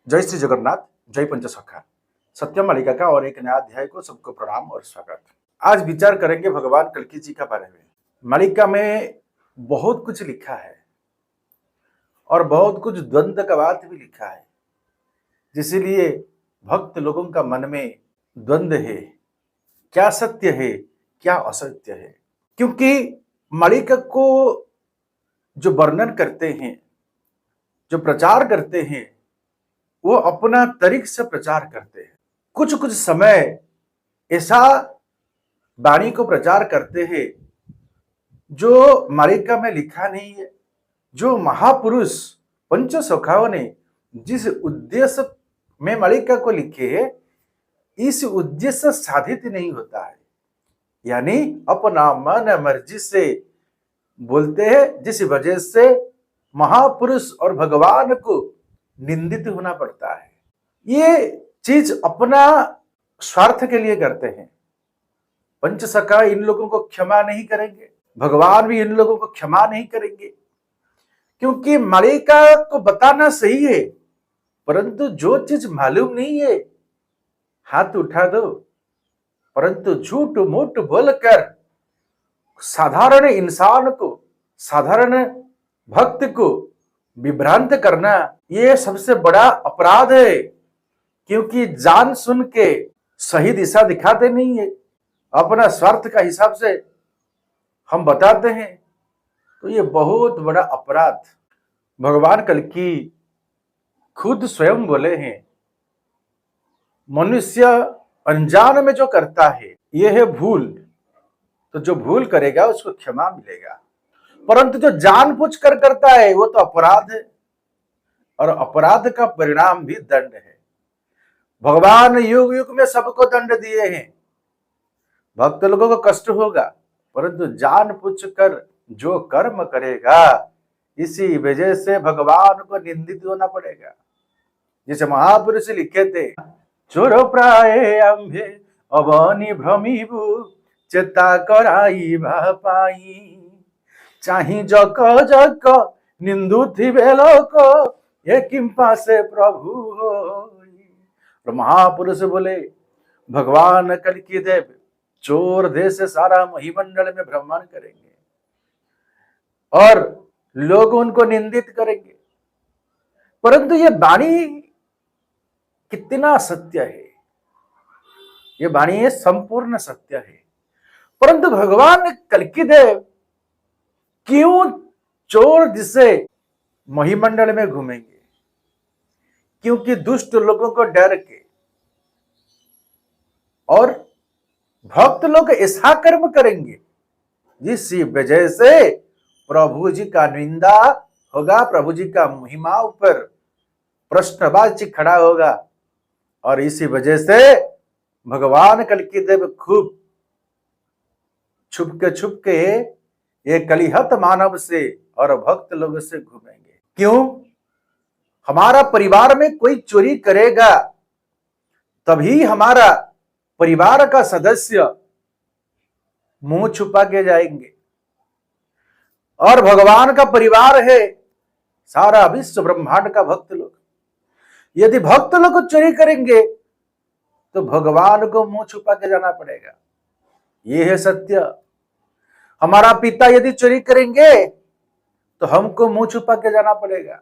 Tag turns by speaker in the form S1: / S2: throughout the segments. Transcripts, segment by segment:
S1: जय श्री जगन्नाथ, जय पंचसखा। सत्यम मालिका का और एक नया अध्याय को सबको प्रणाम और स्वागत। आज विचार करेंगे भगवान कल्कि जी का बारे में। मालिका में बहुत कुछ लिखा है और बहुत कुछ द्वंद्व का बात भी लिखा है, जिसलिए भक्त लोगों का मन में द्वंद्व है, क्या सत्य है क्या असत्य है। क्योंकि मालिका को जो वर्णन करते हैं, जो प्रचार करते हैं, वो अपना तरीक से प्रचार करते हैं। कुछ कुछ समय ऐसा वाणी को प्रचार करते हैं जो मालिका में लिखा नहीं है। जो महापुरुष पंचसखाओं ने जिस उद्देश्य में मालिका को लिखे है, इस उद्देश्य साधित नहीं होता है। यानी अपना मन मर्जी से बोलते हैं, जिस वजह से महापुरुष और भगवान को निंदित होना पड़ता है। ये चीज अपना स्वार्थ के लिए करते हैं। पंचसखा इन लोगों को क्षमा नहीं करेंगे, भगवान भी इन लोगों को क्षमा नहीं करेंगे, क्योंकि मालिका को बताना सही है, परंतु जो चीज मालूम नहीं है हाथ उठा दो। परंतु झूठ मूठ बोलकर साधारण इंसान को, साधारण भक्त को विभ्रांत करना, ये सबसे बड़ा अपराध है। क्योंकि जान सुन के सही दिशा दिखाते नहीं है, अपना स्वार्थ का हिसाब से हम बताते हैं, तो ये बहुत बड़ा अपराध। भगवान कल्कि खुद स्वयं बोले हैं, मनुष्य अनजान में जो करता है यह है भूल, तो जो भूल करेगा उसको क्षमा मिलेगा, परंतु जो जानबूझ कर करता है वो तो अपराध है, और अपराध का परिणाम भी दंड है। भगवान युग युग में सबको दंड दिए हैं, भक्त लोगों को कष्ट होगा, परंतु जानबूझ कर जो कर्म करेगा इसी वजह से भगवान को निंदित होना पड़ेगा। जैसे महापुरुष लिखे थे, चोर प्राय आम्भे अवनि भ्रमिबु चेता कराइबा पाई, चाही जक जक निंदु थिबे लोक ये किंपा से प्रभु हो। महापुरुष बोले, भगवान कल्कि देव चोर देश से सारा महिमंडल में भ्रमण करेंगे और लोग उनको निंदित करेंगे, परंतु ये वाणी कितना सत्य है, ये वाणी संपूर्ण सत्य है। परंतु भगवान कल्कि देव क्यों चोर जिसे महिमंडल में घूमेंगे? क्योंकि दुष्ट लोगों को डर के, और भक्त लोग ऐसा कर्म करेंगे जिस वजह से प्रभु जी का निंदा होगा, प्रभु जी का महिमा ऊपर प्रश्नवाची खड़ा होगा, और इसी वजह से भगवान कल्कि देव खूब छुप के ये कलिहत मानव से और भक्त लोगों से घूमेंगे। क्यों? हमारा परिवार में कोई चोरी करेगा तभी हमारा परिवार का सदस्य मुंह छुपा के जाएंगे, और भगवान का परिवार है सारा विश्व ब्रह्मांड का भक्त लोग। यदि भक्त लोग चोरी करेंगे तो भगवान को मुंह छुपा के जाना पड़ेगा, यह है सत्य। हमारा पिता यदि चोरी करेंगे तो हमको मुंह छुपा के जाना पड़ेगा।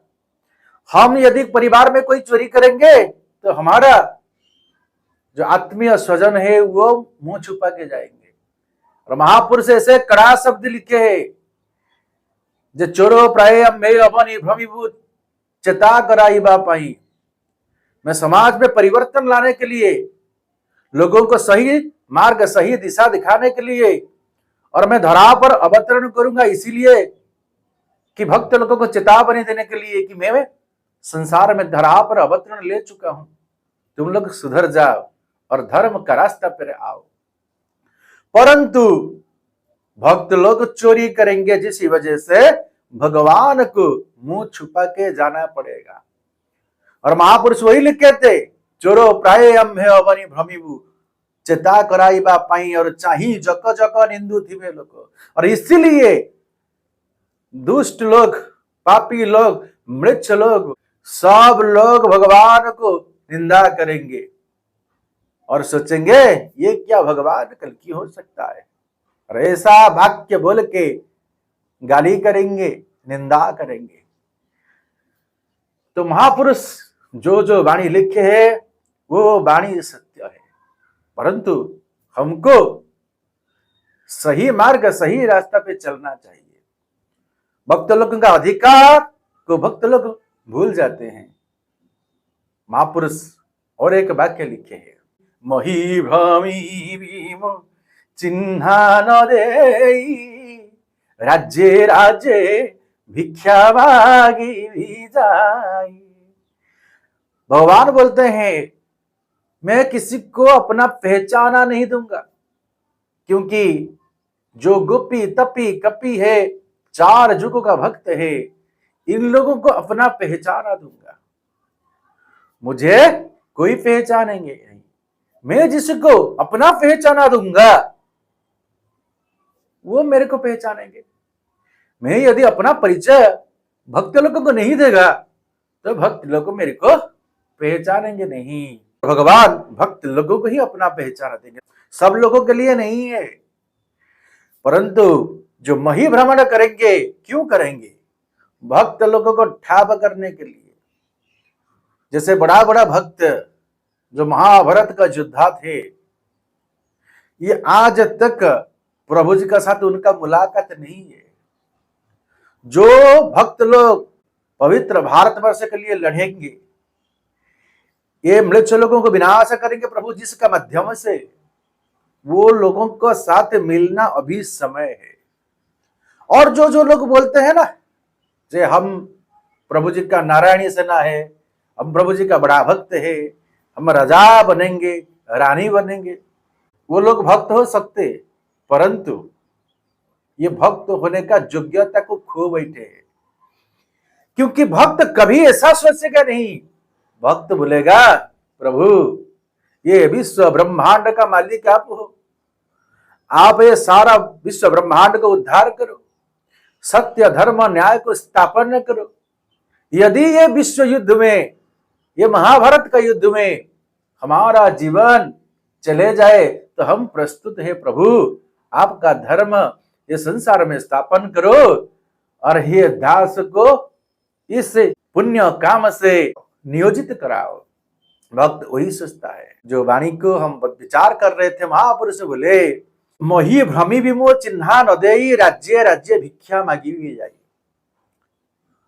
S1: हम यदि परिवार में कोई चोरी करेंगे तो हमारा जो आत्मीय स्वजन है वो मुंह छुपा के जाएंगे। और महापुरुष ऐसे कड़ा शब्द लिखे हैं, जो चोरो प्राय आम्भे अवनि भ्रमिबु चेता कराइबा पाई। मैं समाज में परिवर्तन लाने के लिए, लोगों को सही मार्ग, सही दिशा दिखाने के लिए, और मैं धरा पर अवतरण करूंगा इसीलिए कि भक्त लोगों को चेतावनी देने के लिए कि मैं संसार में धरा पर अवतरण ले चुका हूं, तुम लोग सुधर जाओ और धर्म का रास्ता पर आओ। परंतु भक्त लोग चोरी करेंगे, जिस वजह से भगवान को मुंह छुपा के जाना पड़ेगा। और महापुरुष वही लिखे थे, चोरो प्राय आम्भे अवनि भ्रमिबु चेता कराइबा पाई, और चाही जक जक निंदु थिबे लोक। और इसीलिए दुष्ट लोग, पापी लोग, मृक्ष लोग सब लोग भगवान को निंदा करेंगे और सोचेंगे ये क्या भगवान कल्कि हो सकता है, और ऐसा वाक्य बोल के गाली करेंगे, निंदा करेंगे। तो महापुरुष जो जो वाणी लिखे है वो वाणी सत्य है, परंतु हमको सही मार्ग, सही रास्ता पे चलना चाहिए। भक्त लोगों का अधिकार को भक्त लोग भूल जाते हैं। महापुरुष और एक वाक्य लिखे हैं, मही भ्रमी भीम चिन्हा न देई, राज्य राज्य भिक्षा मांगी भी जाई। भगवान बोलते हैं मैं किसी को अपना पहचाना नहीं दूंगा, क्योंकि जो गोपी तपी कपी है, चार जुगों का भक्त है, इन लोगों को अपना पहचाना दूंगा। मुझे कोई पहचानेंगे नहीं, मैं जिसको अपना पहचाना दूंगा वो मेरे को पहचानेंगे। मैं यदि अपना परिचय भक्त लोगों को नहीं देगा तो भक्त लोग मेरे को पहचानेंगे नहीं। भगवान भक्त लोगों को ही अपना पहचान देंगे, सब लोगों के लिए नहीं है। परंतु जो मही भ्रमण करेंगे, क्यों करेंगे? भक्त लोगों को ठाप करने के लिए। जैसे बड़ा बड़ा भक्त जो महाभारत का योद्धा थे, ये आज तक प्रभु जी का साथ उनका मुलाकात नहीं है। जो भक्त लोग पवित्र भारतवर्ष के लिए लड़ेंगे, ये मृत लोगों को विनाश करेंगे प्रभु जी का माध्यम से, वो लोगों को साथ मिलना अभी समय है। और जो जो लोग बोलते हैं ना जे हम प्रभु जी का नारायणी सेना है, हम प्रभु जी का बड़ा भक्त है, हम राजा बनेंगे, रानी बनेंगे, वो लोग भक्त हो सकते, परंतु ये भक्त होने का योग्यता को खो बैठे हैं। क्योंकि भक्त कभी ऐसा सोचेगा नहीं। भक्त बोलेगा प्रभु ये विश्व ब्रह्मांड का मालिक आप हो, आप ये सारा विश्व ब्रह्मांड को उद्धार करो, सत्य धर्म न्याय को स्थापन करो। यदि ये विश्व युद्ध में, ये महाभारत का युद्ध में हमारा जीवन चले जाए तो हम प्रस्तुत है प्रभु, आपका धर्म ये संसार में स्थापन करो और हे दास को इस पुण्य काम से नियोजित कराओ। भक्त वही सोचता है। जो वाणी को हम विचार कर रहे थे, महापुरुष बोले मोही भ्रमी विमो चिन्हा न देई, राज्य राज्य भिक्षा मांगी भी जाई।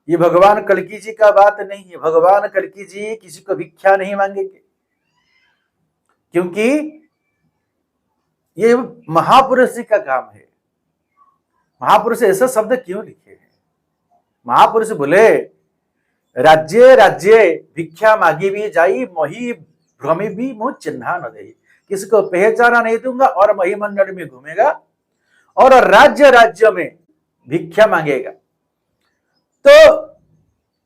S1: ये भगवान कल्कि जी का बात नहीं है। भगवान कल्कि जी किसी को भिक्षा नहीं मांगेंगे, क्योंकि ये महापुरुष जी का काम है। महापुरुष ऐसा शब्द क्यों लिखे हैं? महापुरुष बोले राज्य राज्य भिक्षा मांगी भी जाई, मोही भ्रमी भी मुंह चिन्हा न दे। किसी को पहचाना नहीं दूंगा और महिमंडल में घूमेगा और राज्य राज्य में भिक्षा मांगेगा। तो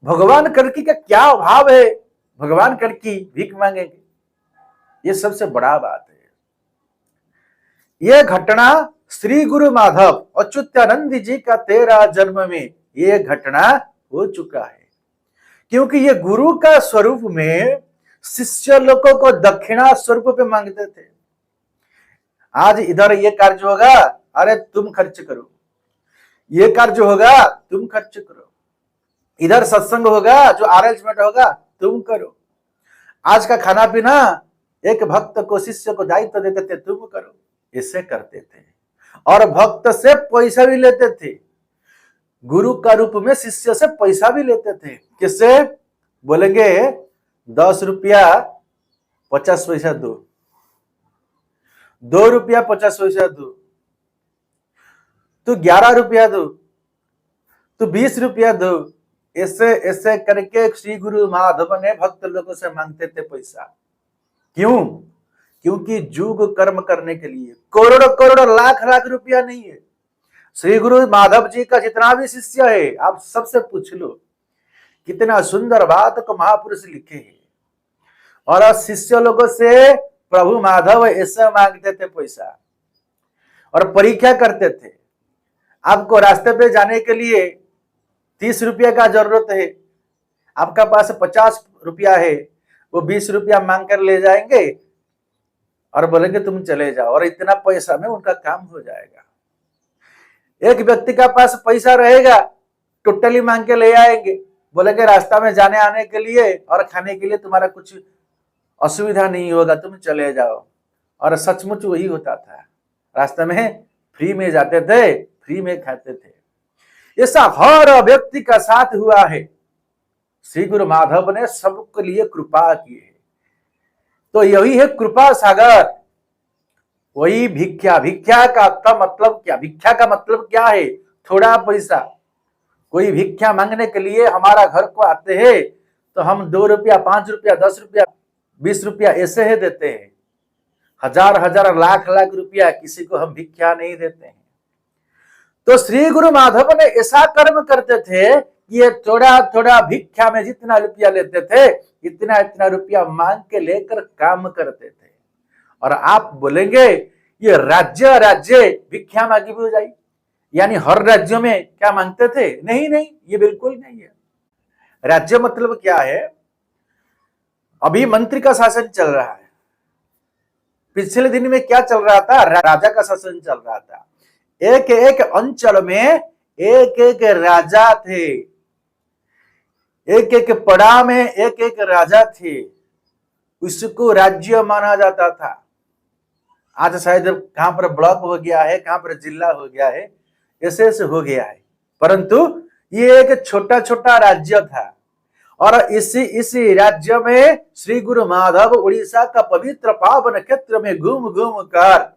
S1: भगवान कल्कि का क्या अभाव है? भगवान कल्कि भीख मांगेंगे, ये सबसे बड़ा बात है। यह घटना श्री गुरु माधव अच्युतानंद जी का 13 जन्म में यह घटना हो चुका है। क्योंकि ये गुरु का स्वरूप में शिष्य लोगों को दक्षिणा स्वरूप पे मांगते थे। आज इधर ये कार्य होगा, अरे तुम खर्च करो, ये कार्य होगा तुम खर्च करो, इधर सत्संग होगा, जो अरेंजमेंट होगा तुम करो। आज का खाना पीना एक भक्त को शिष्य को दायित्व देते थे, तुम करो, इससे करते थे। और भक्त से पैसा भी लेते थे, गुरु का रूप में शिष्य से पैसा भी लेते थे। किससे? बोलेंगे 10 रुपया 50 पैसा दो, 2 रुपया 50 पैसा दो, तू 11 रुपया दो, तू 20 रुपया दो। ऐसे ऐसे करके श्री गुरु माधव ने भक्त लोगों से मांगते थे पैसा। क्यों? क्योंकि जुग कर्म करने के लिए करोड़ों करोड़ों लाख लाख रुपया नहीं है। श्री गुरु माधव जी का जितना भी शिष्य है, आप सबसे पूछ लो, कितना सुंदर बात को महापुरुष लिखे हैं। और शिष्य लोगों से प्रभु माधव ऐसा मांगते थे पैसा और परीक्षा करते थे। आपको रास्ते पे जाने के लिए 30 रुपये का जरूरत है, आपका पास 50 रुपया है, वो 20 रुपया मांग कर ले जाएंगे और बोलेंगे तुम चले जाओ, और इतना पैसा में उनका काम हो जाएगा। एक व्यक्ति का पास पैसा रहेगा, टोटली मांग के ले आएंगे, बोलेंगे रास्ता में जाने आने के लिए और खाने के लिए तुम्हारा कुछ असुविधा नहीं होगा, तुम चले जाओ। और सचमुच वही होता था, रास्ते में फ्री में जाते थे, फ्री में खाते थे। ऐसा हर व्यक्ति का साथ हुआ है। श्री गुरु माधव ने सबके लिए कृपा की है। तो यही है कृपा सागर, वही भिक्षा। भिक्षा का मतलब क्या? भिक्षा का मतलब क्या है? थोड़ा पैसा। कोई भिक्षा मांगने के लिए हमारा घर को आते हैं तो हम 2 रुपया, 5 रुपया, 10 रुपया, 20 रुपया ऐसे ही देते हैं। हजार हजार लाख लाख रुपया किसी को हम भिक्षा नहीं देते हैं। तो श्री गुरु माधव ने ऐसा कर्म करते थे कि ये थोड़ा थोड़ा भिक्षा में जितना रुपया लेते थे, इतना इतना रुपया मांग के लेकर काम करते थे। और आप बोलेंगे ये राज्य राज्य भिक्षा मांगी भी हो जाए, यानी हर राज्यों में क्या मांगते थे? नहीं नहीं, ये बिल्कुल नहीं है। राज्य मतलब क्या है? अभी मंत्री का शासन चल रहा है, पिछले दिन में क्या चल रहा था? राजा का शासन चल रहा था। एक एक अंचल में एक एक राजा थे, एक एक पड़ा में एक एक राजा थे, उसको राज्य माना जाता था। आज शायद कहां पर ब्लॉक हो गया है, कहां पर जिला हो गया है, ऐसे ऐसे हो गया है, परंतु ये एक छोटा छोटा राज्य था। और इसी राज्य में श्री गुरु माधव उड़ीसा का पवित्र पावन क्षेत्र में घूम घूम कर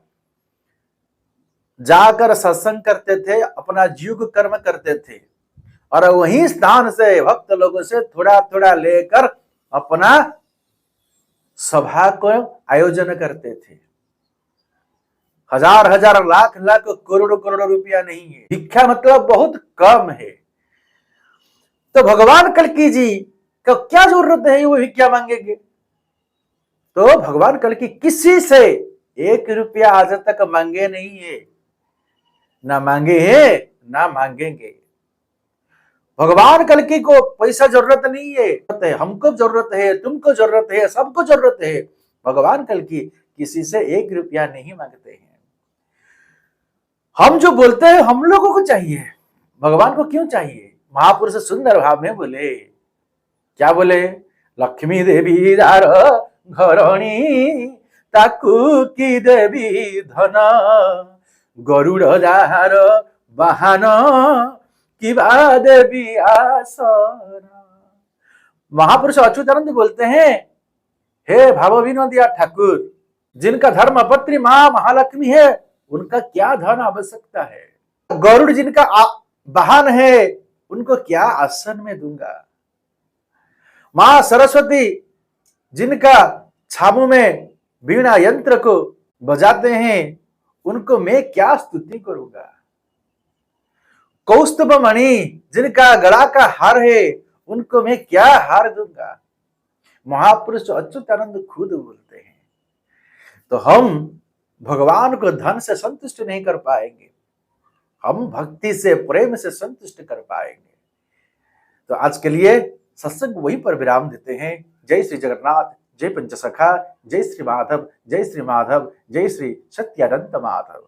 S1: जाकर सत्संग करते थे, अपना योग कर्म करते थे, और वहीं स्थान से भक्त लोगों से थोड़ा थोड़ा लेकर अपना सभा को आयोजन करते थे। हजार हजार लाख लाख करोड़ करोड़ रुपया नहीं है। भिक्षा मतलब बहुत कम है। तो भगवान कल्की जी का क्या जरूरत है वो भिक्षा मांगेंगे? तो भगवान कल्की किसी से 1 रुपया आज तक मांगे नहीं है, ना मांगे हैं ना मांगेंगे। भगवान कल्की को पैसा जरूरत नहीं है, हमको जरूरत है, तुमको जरूरत है, सबको जरूरत है। भगवान कल्की किसी से 1 रुपया नहीं मांगते हैं। हम जो बोलते हैं हम लोगों को चाहिए, भगवान को क्यों चाहिए? महापुरुष सुंदर भाव में बोले, क्या बोले? लक्ष्मी देवी दार घरणी ताकू की देवी धन, गरुड़ जार वाहन किबा देवी आसन। महापुरुष अच्युतानंद बोलते हैं, हे भाव विनोदिया ठाकुर, जिनका धर्म पत्री मां महालक्ष्मी है, उनका क्या धन आवश्यकता है? गरुड़ जिनका वाहन है, उनको क्या आसन में दूंगा? मां सरस्वती जिनका छामू में वीणा यंत्र को बजाते हैं, उनको मैं क्या स्तुति करूंगा? कौस्तुभ मणि जिनका गला का हार है, उनको मैं क्या हार दूंगा? महापुरुष अच्युतानंद खुद बोलते हैं। तो हम भगवान को धन से संतुष्ट नहीं कर पाएंगे, हम भक्ति से, प्रेम से संतुष्ट कर पाएंगे। तो आज के लिए सत्संग वहीं पर विराम देते हैं। जय श्री जगन्नाथ, जय पंचसखा, जय श्री माधव, जय श्री माधव, जय श्री सत्यानंद माधव।